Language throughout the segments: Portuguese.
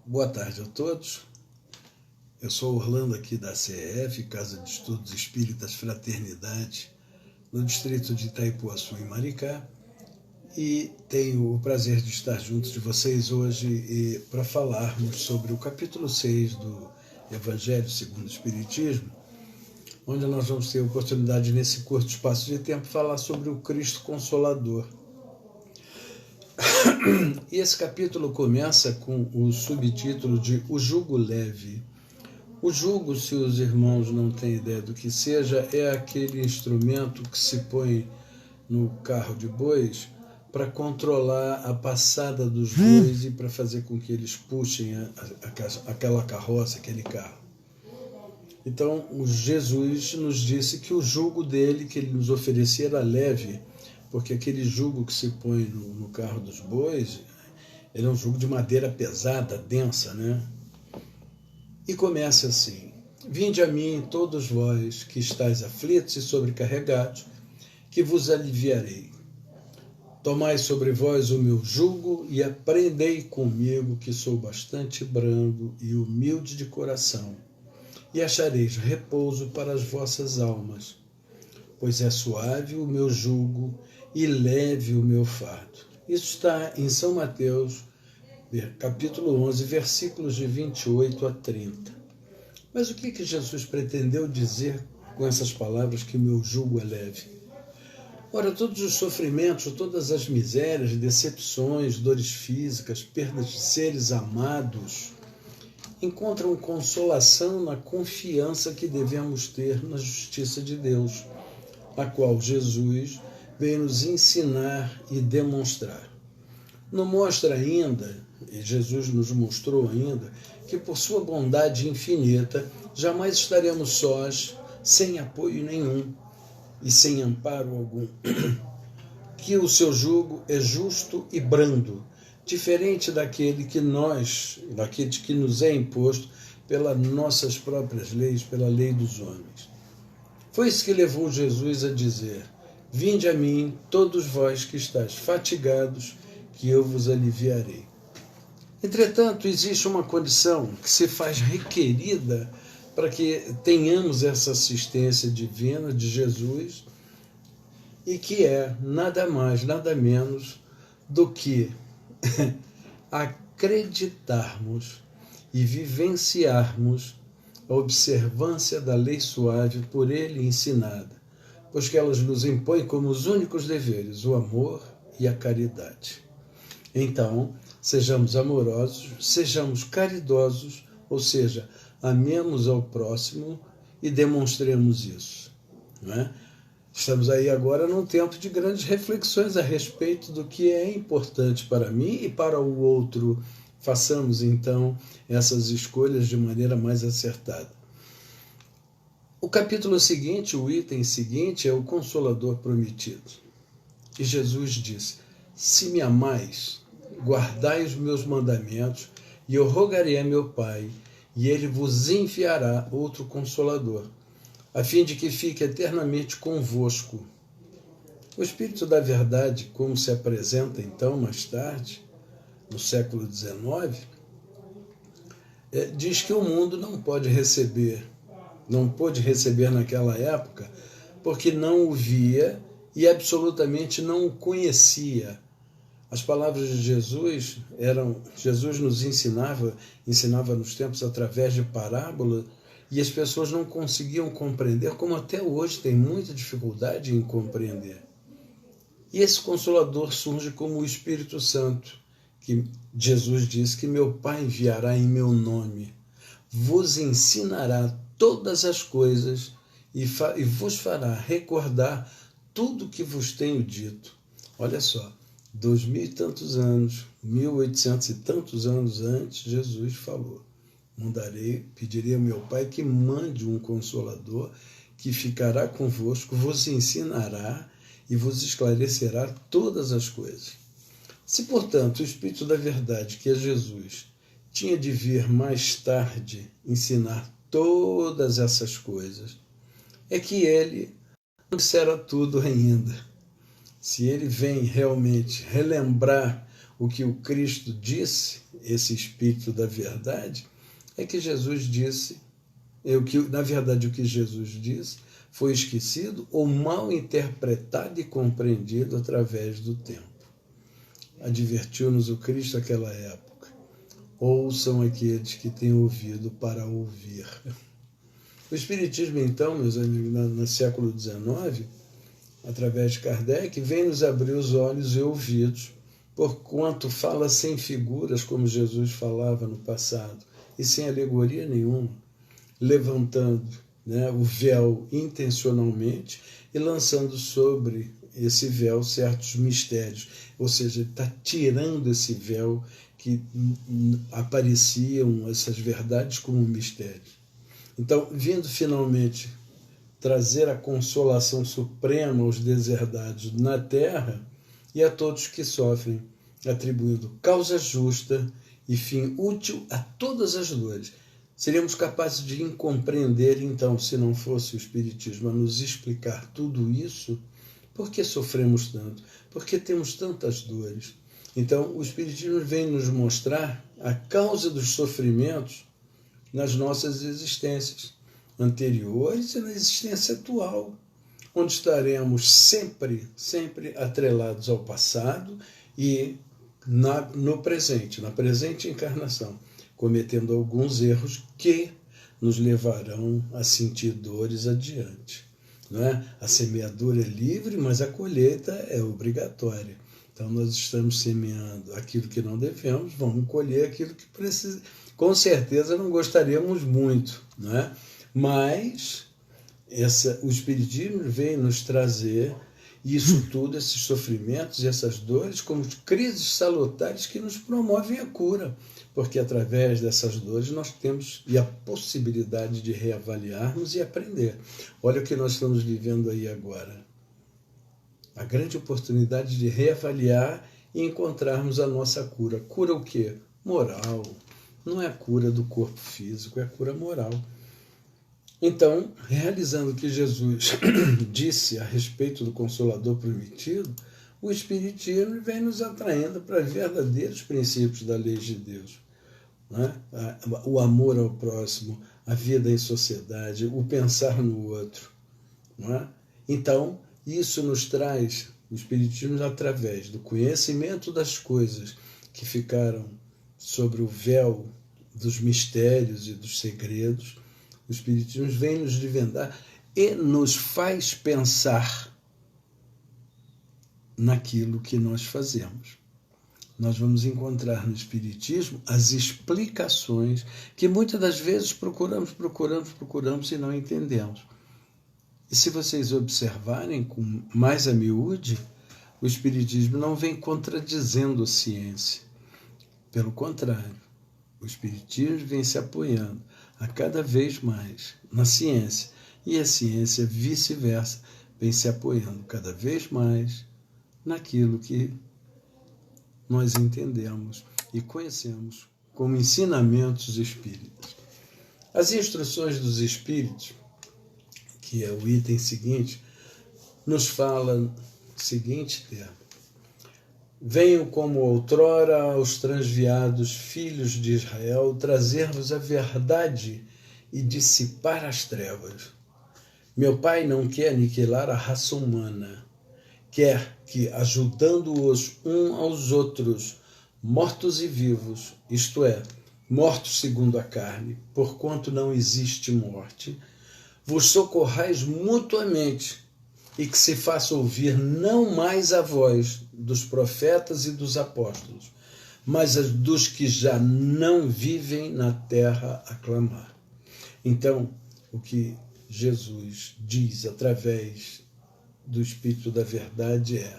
Boa tarde a todos. Eu sou Orlando aqui da CEF, Casa de Estudos Espíritas Fraternidade, no distrito de Itaipuaçu, em Maricá, e tenho o prazer de estar junto de vocês hoje para falarmos sobre o capítulo 6 do Evangelho segundo o Espiritismo, onde nós vamos ter a oportunidade, nesse curto espaço de tempo, falar sobre o Cristo Consolador. E esse capítulo começa com o subtítulo de O Jugo Leve. O jugo, se os irmãos não têm ideia do que seja, é aquele instrumento que se põe no carro de bois para controlar a passada dos bois e para fazer com que eles puxem aquela carroça, aquele carro. Então, o Jesus nos disse que o jugo dele, que ele nos oferecia, era leve, porque aquele jugo que se põe no carro dos bois, ele é um jugo de madeira pesada, densa, né? E começa assim: Vinde a mim, todos vós que estáis aflitos e sobrecarregados, que vos aliviarei. Tomai sobre vós o meu jugo e aprendei comigo, que sou bastante brando e humilde de coração, e achareis repouso para as vossas almas, pois é suave o meu jugo e leve o meu fardo. Isso está em São Mateus, capítulo 11, versículos de 28 a 30. Mas o que Jesus pretendeu dizer com essas palavras, que meu jugo é leve? Ora, todos os sofrimentos, todas as misérias, decepções, dores físicas, perdas de seres amados, encontram consolação na confiança que devemos ter na justiça de Deus, a qual Jesus veio nos ensinar e demonstrar. Não mostra ainda, e Jesus nos mostrou ainda, que por sua bondade infinita jamais estaremos sós, sem apoio nenhum e sem amparo algum. Que o seu jugo é justo e brando, diferente daquele que nos é imposto pelas nossas próprias leis, pela lei dos homens. Foi isso que levou Jesus a dizer: Vinde a mim, todos vós que estáis fatigados, que eu vos aliviarei. Entretanto, existe uma condição que se faz requerida para que tenhamos essa assistência divina de Jesus, e que é nada mais, nada menos do que acreditarmos e vivenciarmos a observância da lei suave por ele ensinada, pois que elas nos impõem como os únicos deveres o amor e a caridade. Então, sejamos amorosos, sejamos caridosos, ou seja, amemos ao próximo e demonstremos isso. Não é? Estamos aí agora num tempo de grandes reflexões a respeito do que é importante para mim e para o outro. Façamos, então, essas escolhas de maneira mais acertada. O capítulo seguinte, o item seguinte, é o Consolador prometido. E Jesus disse: Se me amais, guardai os meus mandamentos, e eu rogarei a meu Pai, e ele vos enviará outro Consolador, a fim de que fique eternamente convosco. O Espírito da Verdade, como se apresenta então mais tarde, no século XIX, diz que o mundo não pôde receber naquela época, porque não o via e absolutamente não o conhecia. As palavras de Jesus nos ensinava nos tempos através de parábolas, e as pessoas não conseguiam compreender, como até hoje tem muita dificuldade em compreender. E esse Consolador surge como o Espírito Santo, que Jesus diz que meu Pai enviará em meu nome, vos ensinará todas as coisas e vos fará recordar tudo o que vos tenho dito. Olha só, 2000 e tantos anos, 1800 e tantos anos antes, Jesus falou: pedirei ao meu Pai que mande um Consolador que ficará convosco, vos ensinará e vos esclarecerá todas as coisas. Se, portanto, o Espírito da Verdade, que é Jesus, tinha de vir mais tarde ensinar todas essas coisas, é que ele não dissera tudo ainda. Se ele vem realmente relembrar o que o Cristo disse, esse Espírito da verdade, é que Jesus disse, na verdade o que Jesus disse foi esquecido ou mal interpretado e compreendido através do tempo. Advertiu-nos o Cristo naquela época. Ouçam aqueles que têm ouvido para ouvir. O Espiritismo, então, meus amigos, no século XIX, através de Kardec, vem nos abrir os olhos e ouvidos, porquanto fala sem figuras, como Jesus falava no passado, e sem alegoria nenhuma, levantando, né, o véu intencionalmente e lançando sobre esse véu certos mistérios. Ou seja, ele está tirando esse véu que apareciam essas verdades como mistérios. Então, vindo finalmente trazer a consolação suprema aos deserdados na terra e a todos que sofrem, atribuindo causa justa e fim útil a todas as dores. Seríamos capazes de incompreender, então, se não fosse o Espiritismo a nos explicar tudo isso, por que sofremos tanto? Por que temos tantas dores? Então, o Espiritismo vem nos mostrar a causa dos sofrimentos nas nossas existências anteriores e na existência atual, onde estaremos sempre atrelados ao passado e no presente, na presente encarnação, cometendo alguns erros que nos levarão a sentir dores adiante. Não é? A semeadura é livre, mas a colheita é obrigatória. Então nós estamos semeando aquilo que não devemos, vamos colher aquilo que precisa. Com certeza não gostaríamos muito, não é? Mas o Espiritismo vem nos trazer isso tudo, esses sofrimentos e essas dores, como crises salutares que nos promovem a cura, porque através dessas dores nós temos a possibilidade de reavaliarmos e aprender. Olha o que nós estamos vivendo aí agora. A grande oportunidade de reavaliar e encontrarmos a nossa cura. Cura o quê? Moral. Não é a cura do corpo físico, é a cura moral. Então, realizando o que Jesus disse a respeito do Consolador prometido, o Espiritismo vem nos atraindo para verdadeiros princípios da lei de Deus. Né? O amor ao próximo, a vida em sociedade, o pensar no outro. Né? Então, isso nos traz, o Espiritismo, através do conhecimento das coisas que ficaram sobre o véu dos mistérios e dos segredos. O Espiritismo vem nos desvendar e nos faz pensar naquilo que nós fazemos. Nós vamos encontrar no Espiritismo as explicações que muitas das vezes procuramos e não entendemos. E se vocês observarem com mais a miúde, o Espiritismo não vem contradizendo a ciência. Pelo contrário, o Espiritismo vem se apoiando a cada vez mais na ciência, e a ciência, vice-versa, vem se apoiando cada vez mais naquilo que nós entendemos e conhecemos como ensinamentos espíritas. As instruções dos espíritos, que é o item seguinte, nos fala o seguinte termo: venho como outrora aos transviados filhos de Israel trazer-vos a verdade e dissipar as trevas. Meu Pai não quer aniquilar a raça humana, quer que, ajudando-os uns aos outros, mortos e vivos, isto é, mortos segundo a carne, porquanto não existe morte, vos socorrais mutuamente, e que se faça ouvir não mais a voz dos profetas e dos apóstolos, mas a dos que já não vivem na terra a clamar. Então, o que Jesus diz através do Espírito da Verdade é: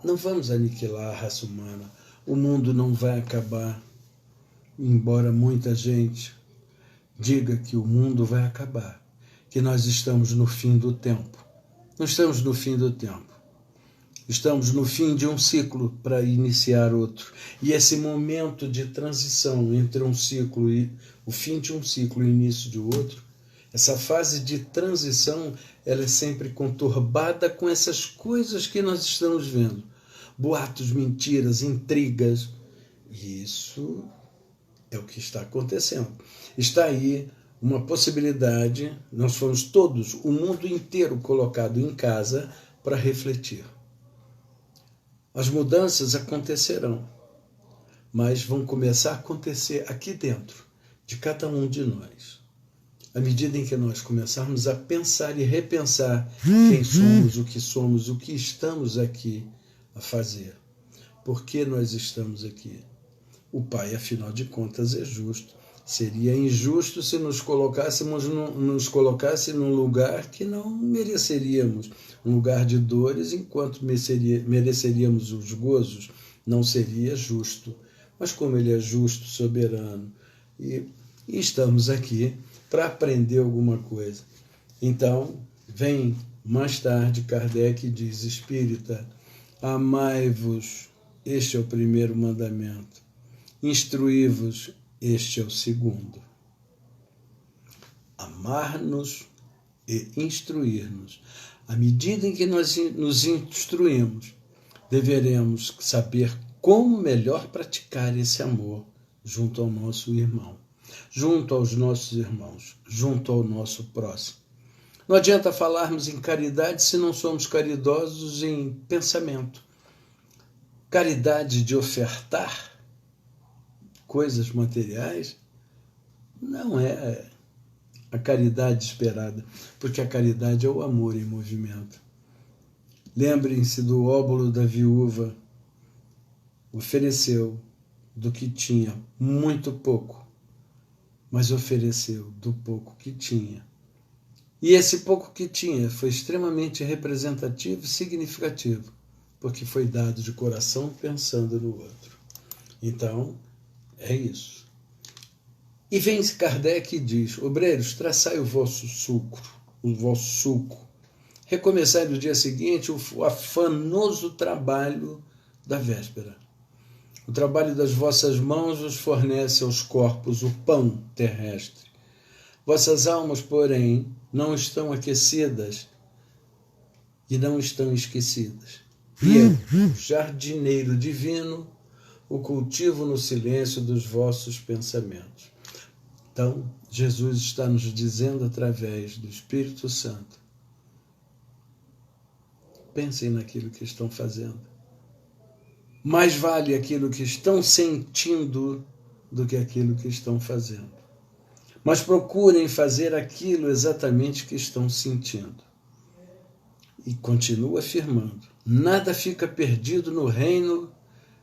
não vamos aniquilar a raça humana, o mundo não vai acabar, embora muita gente diga que o mundo vai acabar, que nós estamos no fim do tempo. Não estamos no fim do tempo. Estamos no fim de um ciclo para iniciar outro. E esse momento de transição entre um ciclo e o fim de um ciclo e o início de outro, essa fase de transição, ela é sempre conturbada com essas coisas que nós estamos vendo. Boatos, mentiras, intrigas, E isso é o que está acontecendo. Está aí uma possibilidade, nós fomos todos, o mundo inteiro colocado em casa para refletir. As mudanças acontecerão, mas vão começar a acontecer aqui dentro, de cada um de nós. À medida em que nós começarmos a pensar e repensar quem somos, o que estamos aqui a fazer. Por que nós estamos aqui? O Pai, afinal de contas, é justo. Seria injusto se nos colocasse num lugar que não mereceríamos, um lugar de dores, enquanto mereceríamos os gozos. Não seria justo. Mas como Ele é justo, soberano, e estamos aqui para aprender alguma coisa. Então, vem mais tarde, Kardec diz, espírita, amai-vos, este é o primeiro mandamento. Instruí-vos, este é o segundo. Amar-nos e instruir-nos. À medida em que nós nos instruímos, deveremos saber como melhor praticar esse amor junto ao nosso irmão, junto aos nossos irmãos, junto ao nosso próximo. Não adianta falarmos em caridade se não somos caridosos em pensamento. Caridade de ofertar coisas materiais não é a caridade esperada, porque a caridade é o amor em movimento. Lembrem-se do óbolo da viúva, ofereceu do que tinha muito pouco, mas ofereceu do pouco que tinha. E esse pouco que tinha foi extremamente representativo e significativo, porque foi dado de coração pensando no outro. Então, é isso. E vem Kardec e diz, obreiros, traçai o vosso suco. Recomeçai no dia seguinte o afanoso trabalho da véspera. O trabalho das vossas mãos vos fornece aos corpos o pão terrestre. Vossas almas, porém, não estão aquecidas e não estão esquecidas. E eu, jardineiro divino, o cultivo no silêncio dos vossos pensamentos. Então, Jesus está nos dizendo através do Espírito Santo, pensem naquilo que estão fazendo. Mais vale aquilo que estão sentindo do que aquilo que estão fazendo. Mas procurem fazer aquilo exatamente que estão sentindo. E continua afirmando, nada fica perdido no reino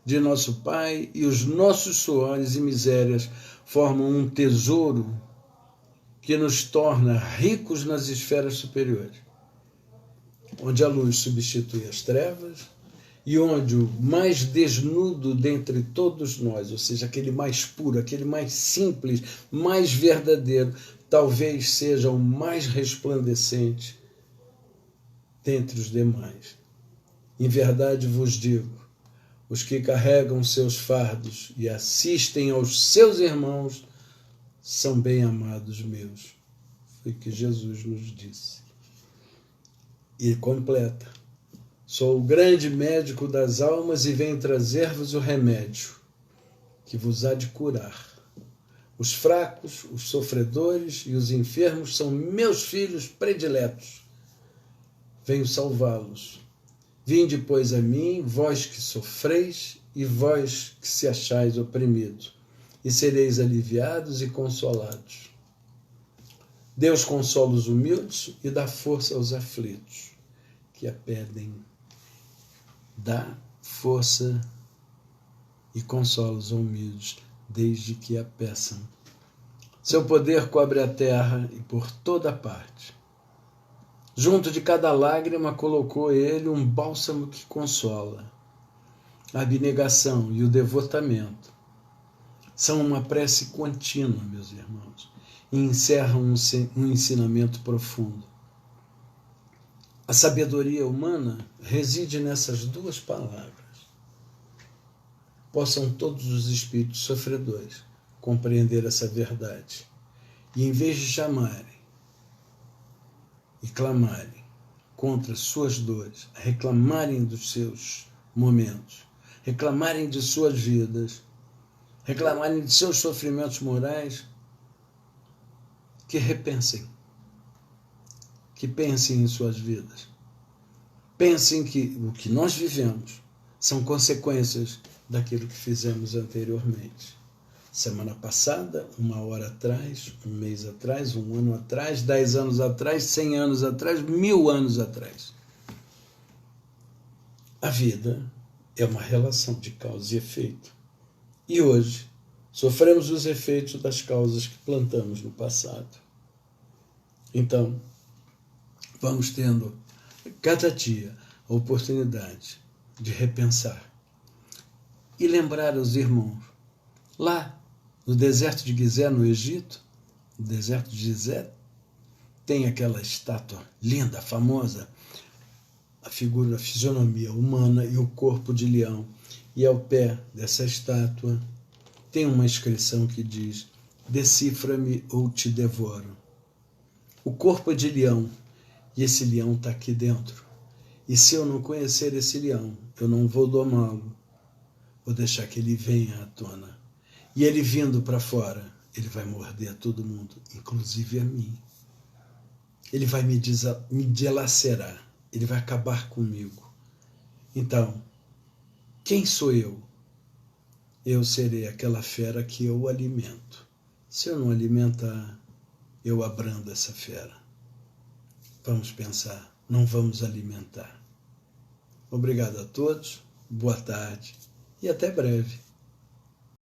de nosso Pai, e os nossos suores e misérias formam um tesouro que nos torna ricos nas esferas superiores, onde a luz substitui as trevas e onde o mais desnudo dentre todos nós, ou seja, aquele mais puro, aquele mais simples, mais verdadeiro, talvez seja o mais resplandecente dentre os demais. Em verdade vos digo, os que carregam seus fardos e assistem aos seus irmãos são bem amados meus. Foi o que Jesus nos disse. E completa. Sou o grande médico das almas e venho trazer-vos o remédio que vos há de curar. Os fracos, os sofredores e os enfermos são meus filhos prediletos. Venho salvá-los. Vinde, pois, a mim, vós que sofreis e vós que se achais oprimidos, e sereis aliviados e consolados. Deus consola os humildes e dá força aos aflitos, que a pedem. Dá força e consola os humildes, desde que a peçam. Seu poder cobre a terra e por toda parte. Junto de cada lágrima colocou ele um bálsamo que consola. A abnegação e o devotamento são uma prece contínua, meus irmãos, e encerram um ensinamento profundo. A sabedoria humana reside nessas duas palavras. Possam todos os espíritos sofredores compreender essa verdade e, em vez de chamarem e clamarem contra suas dores, reclamarem dos seus momentos, reclamarem de suas vidas, reclamarem de seus sofrimentos morais, que repensem, que pensem em suas vidas. Pensem que o que nós vivemos são consequências daquilo que fizemos anteriormente. Semana passada, 1 hora atrás, 1 mês atrás, 1 ano atrás, 10 anos atrás, 100 anos atrás, 1000 anos atrás. A vida é uma relação de causa e efeito. E hoje, sofremos os efeitos das causas que plantamos no passado. Então, vamos tendo cada dia a oportunidade de repensar e lembrar aos irmãos, lá no deserto de Gizé, no Egito, no deserto de Gizé, tem aquela estátua linda, famosa, a figura, a fisionomia humana e o corpo de leão. E ao pé dessa estátua tem uma inscrição que diz: decifra-me ou te devoro. O corpo é de leão e esse leão está aqui dentro. E se eu não conhecer esse leão, eu não vou domá-lo. Vou deixar que ele venha à tona. E ele vindo para fora, ele vai morder a todo mundo, inclusive a mim. Ele vai me dilacerar. Ele vai acabar comigo. Então, quem sou eu? Eu serei aquela fera que eu alimento. Se eu não alimentar, eu abrando essa fera. Vamos pensar, não vamos alimentar. Obrigado a todos, boa tarde e até breve.